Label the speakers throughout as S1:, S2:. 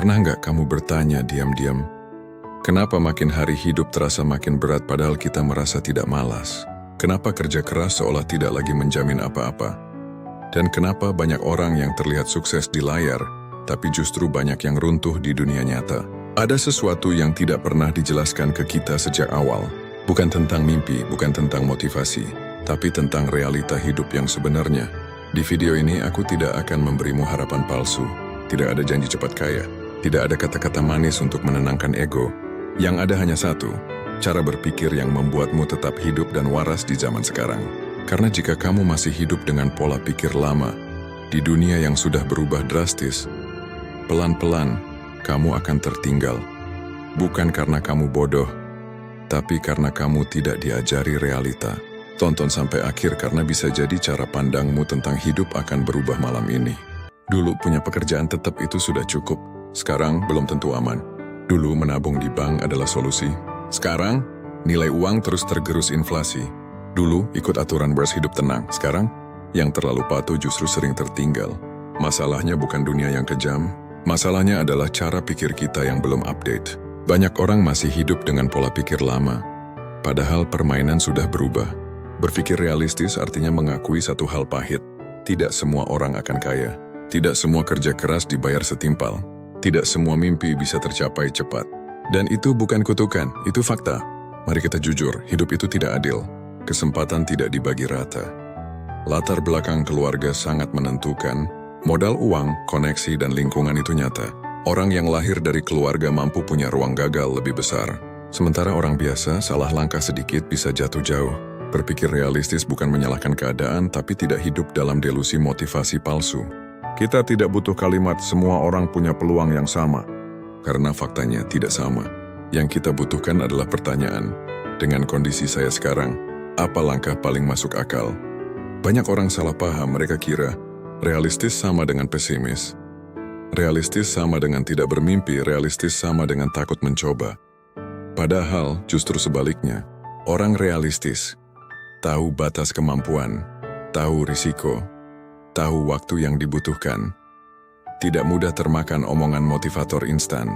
S1: Pernah nggak kamu bertanya diam-diam, kenapa makin hari hidup terasa makin berat padahal kita merasa tidak malas? Kenapa kerja keras seolah tidak lagi menjamin apa-apa? Dan kenapa banyak orang yang terlihat sukses di layar, tapi justru banyak yang runtuh di dunia nyata? Ada sesuatu yang tidak pernah dijelaskan ke kita sejak awal. Bukan tentang mimpi, bukan tentang motivasi, tapi tentang realita hidup yang sebenarnya. Di video ini aku tidak akan memberimu harapan palsu. Tidak ada janji cepat kaya. Tidak ada kata-kata manis untuk menenangkan ego. Yang ada hanya satu, cara berpikir yang membuatmu tetap hidup dan waras di zaman sekarang. Karena jika kamu masih hidup dengan pola pikir lama, di dunia yang sudah berubah drastis, pelan-pelan kamu akan tertinggal. Bukan karena kamu bodoh, tapi karena kamu tidak diajari realita. Tonton sampai akhir karena bisa jadi cara pandangmu tentang hidup akan berubah malam ini. Dulu punya pekerjaan tetap itu sudah cukup. Sekarang belum tentu aman. Dulu menabung di bank adalah solusi. Sekarang nilai uang terus tergerus inflasi. Dulu ikut aturan bers hidup tenang. Sekarang yang terlalu patuh justru sering tertinggal. Masalahnya bukan dunia yang kejam. Masalahnya adalah cara pikir kita yang belum update. Banyak orang masih hidup dengan pola pikir lama. Padahal permainan sudah berubah. Berpikir realistis artinya mengakui satu hal pahit. Tidak semua orang akan kaya. Tidak semua kerja keras dibayar setimpal. Tidak semua mimpi bisa tercapai cepat. Dan itu bukan kutukan, itu fakta. Mari kita jujur, hidup itu tidak adil. Kesempatan tidak dibagi rata. Latar belakang keluarga sangat menentukan. Modal uang, koneksi, dan lingkungan itu nyata. Orang yang lahir dari keluarga mampu punya ruang gagal lebih besar. Sementara orang biasa, salah langkah sedikit bisa jatuh jauh. Berpikir realistis bukan menyalahkan keadaan, tapi tidak hidup dalam delusi motivasi palsu. Kita tidak butuh kalimat semua orang punya peluang yang sama. Karena faktanya tidak sama. Yang kita butuhkan adalah pertanyaan. Dengan kondisi saya sekarang, apa langkah paling masuk akal? Banyak orang salah paham, mereka kira realistis sama dengan pesimis. Realistis sama dengan tidak bermimpi, realistis sama dengan takut mencoba. Padahal justru sebaliknya, orang realistis tahu batas kemampuan, tahu risiko, tahu waktu yang dibutuhkan. Tidak mudah termakan omongan motivator instan.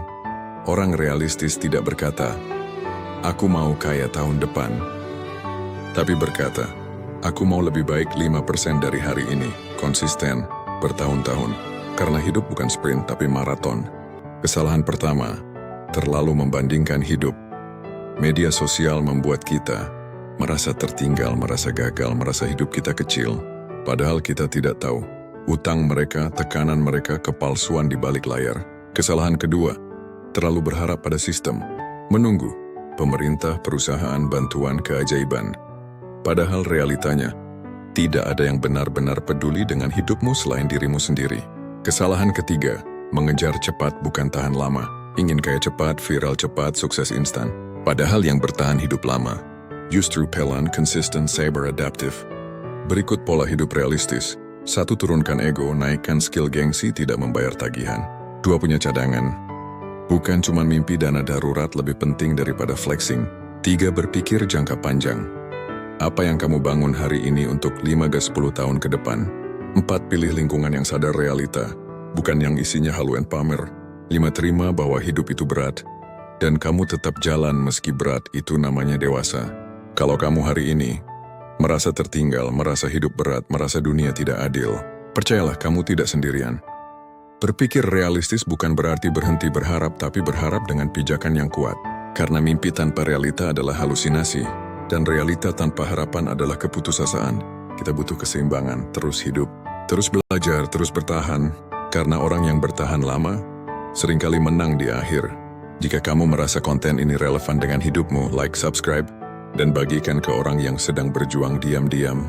S1: Orang realistis tidak berkata, aku mau kaya tahun depan. Tapi berkata, aku mau lebih baik 5% dari hari ini, konsisten, bertahun-tahun. Karena hidup bukan sprint tapi maraton. Kesalahan pertama, terlalu membandingkan hidup. Media sosial membuat kita merasa tertinggal, merasa gagal, merasa hidup kita kecil. Padahal kita tidak tahu, utang mereka, tekanan mereka, kepalsuan di balik layar. Kesalahan kedua, terlalu berharap pada sistem. Menunggu, pemerintah, perusahaan, bantuan, keajaiban. Padahal realitanya, tidak ada yang benar-benar peduli dengan hidupmu selain dirimu sendiri. Kesalahan ketiga, mengejar cepat bukan tahan lama. Ingin kaya cepat, viral cepat, sukses instan. Padahal yang bertahan hidup lama, justru pelan, consistent, sabar, adaptive. Berikut pola hidup realistis. 1. Turunkan ego, naikkan skill, gengsi, tidak membayar tagihan. 2. Punya cadangan. Bukan cuma mimpi, dana darurat lebih penting daripada flexing. 3. Berpikir jangka panjang. Apa yang kamu bangun hari ini untuk 5-10 tahun ke depan. 4. Pilih lingkungan yang sadar realita, bukan yang isinya halu and pamer. 5. Terima bahwa hidup itu berat, dan kamu tetap jalan meski berat, itu namanya dewasa. Kalau kamu hari ini merasa tertinggal, merasa hidup berat, merasa dunia tidak adil, percayalah kamu tidak sendirian. Berpikir realistis bukan berarti berhenti berharap, tapi berharap dengan pijakan yang kuat. Karena mimpi tanpa realita adalah halusinasi, dan realita tanpa harapan adalah keputusasaan. Kita butuh keseimbangan, terus hidup, terus belajar, terus bertahan. Karena orang yang bertahan lama, seringkali menang di akhir. Jika kamu merasa konten ini relevan dengan hidupmu, like, subscribe, dan bagikan ke orang yang sedang berjuang diam-diam.